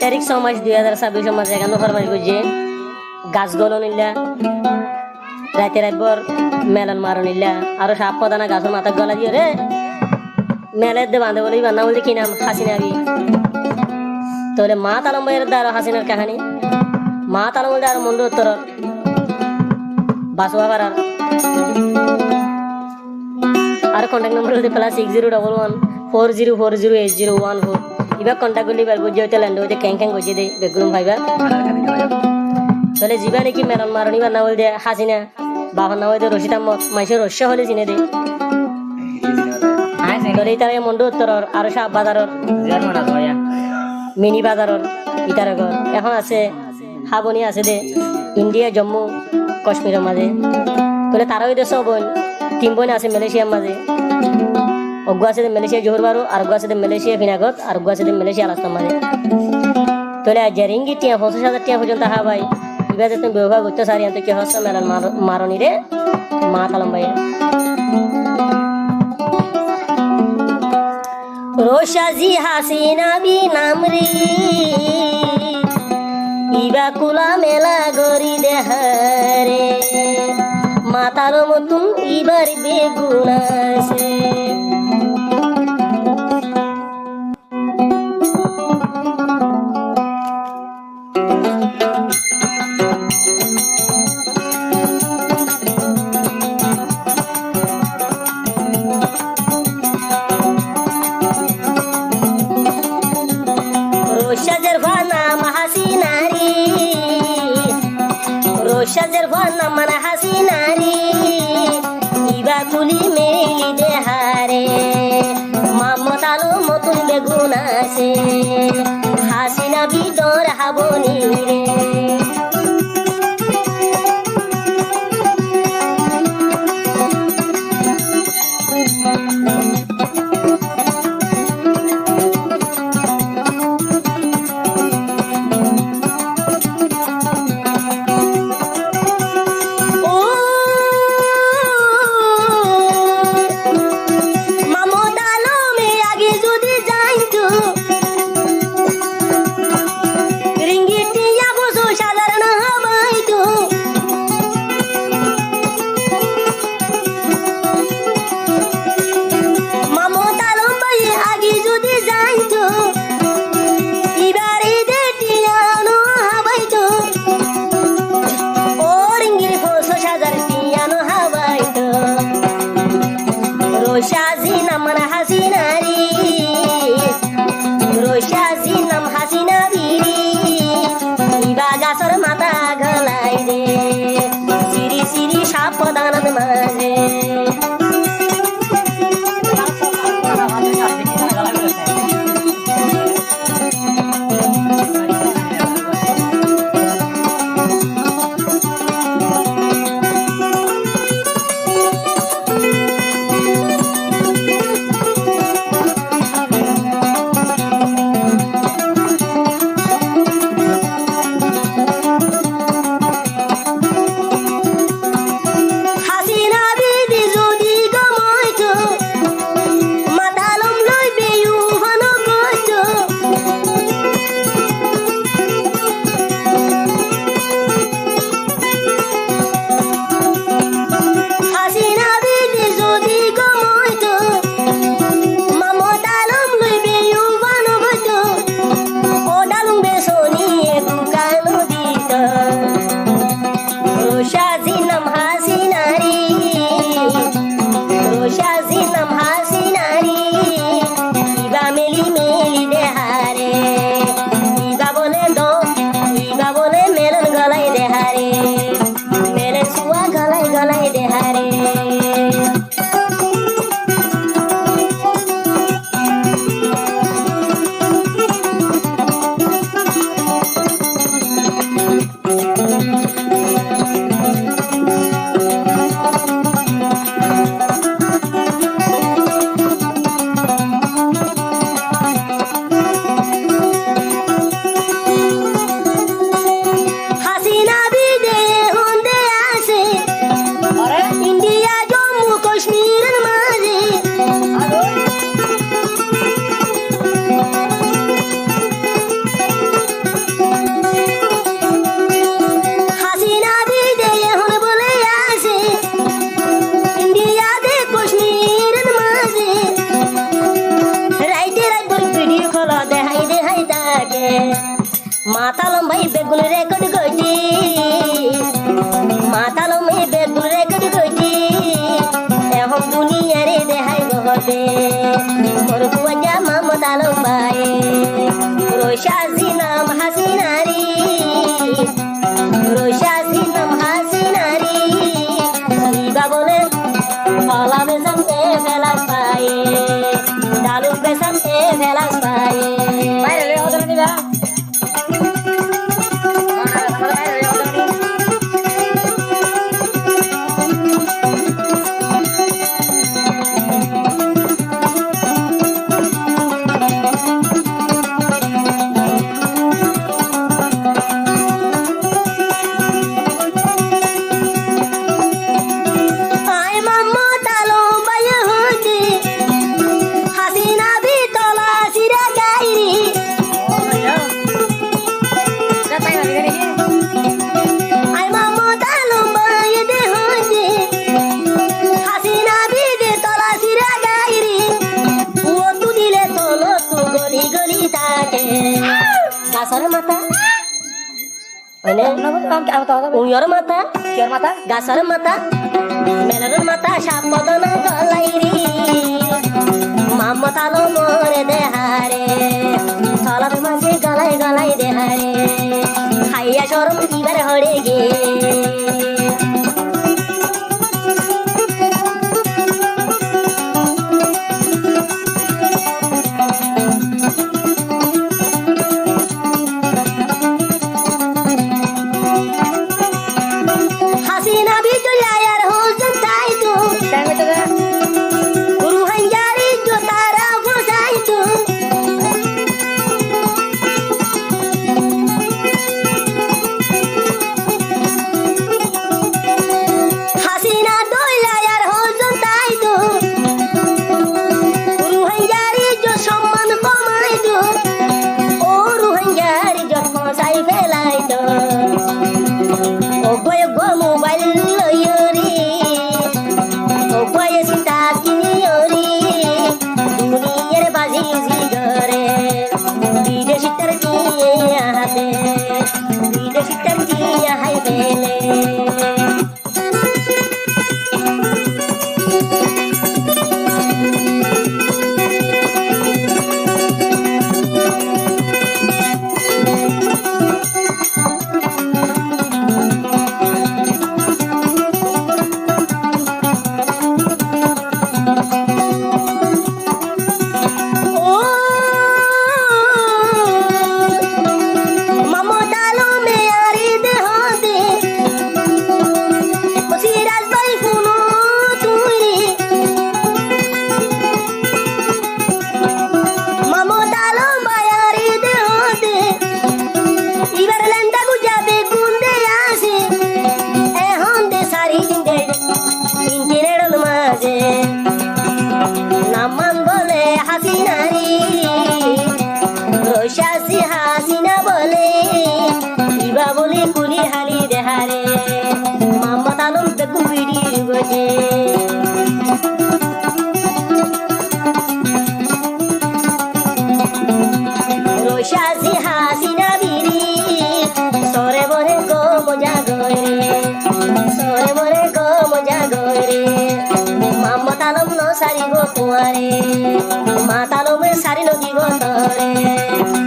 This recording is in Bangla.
তারিখ 6 মাস 2026 মাসে এখানে ফরমাইশ করছে গাছ গলো নিলা রাতে রাতভর মেলন মারো নিলা আরো সাপ পদানা গাছের মাথা গলা দিয়ে রে মেলের দে বাঁধে বলি বান্না বলতে কি নাম হাসিনা বি তাহলে মা তালম ভাইয়ের দ্বারা হাসিনার কাহানি মা তালম বলতে আর মন্দ উত্তর বাসুয়া পাড়ার আর কন্ট্যাক্ট নম্বর হতে +601140408014 এবার কন্ট্যাক্ট করলে এবার বুঝে হইতে ল্যান্ড হইতে ক্যাং বুঝিয়ে দেয় বেগুন ভাইবা তাহলে জীবা নাকি মেরন মারণি বা না বল দে হাসিনা বাবার নাম হইতে রশিদ আহমদ মাইসের রস্য হলে চিনে দে তাহলে তারা মন্ডু উত্তরর আরো সাপ বাজারর মিনি বাজারর ইতারগর এখন আছে হাবনি আছে দে ইন্ডিয়া জম্মু কাশ্মীরের মাঝে তাহলে তারা হইতে সব বোন 3 বোন আছে মালয়েশিয়ার মাঝে অজ্ঞ আছে মালয়েশিয়া জোহরবারু আর অজ্ঞ আছে মালয়েশিয়া ফিনাগত আর অজ্ঞ আছে মালয়েশিয়া আলাস্তার মাঝে তাহলে জারিঙ্গি টিয়া 50,000 টিয়া পর্যন্ত হা ভাই এবার তুমি ব্যবহার করতে সারি আনতে কি হচ্ছে মেলান মারণি রে মা তালম ভাই রোশাজি হাসিনা বি নামরি ইবা কুলা মেলা গরি দেহারে মাতার মতন ইবার বেগুন আছে রোশাজের নাম হাসিনারি রোশাজের নাম মানে হাসিনারি ইবা তুলি মেলি দেহারে মামত আলো মতন বেগুন আছে হাসিনা বিদর হাবনি রে রোশাজি নাম হাসিনারি রোশাজি নাম হাসিনারি ইবা গাছর মাথা গলাই রে সিরি সিরি সাপ দানার মাঝে বেগুন রেকর্ড করছি মাতালমে বেগুন রেকর্ড করছি এখন দুনিয়ারে দেখাই বহবে মোর বুয়া মামতালম ভাই রোশাসি নাম হাসিনারি রোশাসি নাম হাসিনারি ইবা বলে কলা বেসামতে ফেলাস পায়ে ডালু বেসামতে ফেলাস পায়ে বাইরে রে ওদের নিবা Gasar mata, ini unyor mata, gasar mata, melalui mata siapa dona galairi, mama talo more dehare, salah masih galai galai dehare, hayya shorum ibar hodege. Matalom no sari go tuare, matalom sari no digo tore.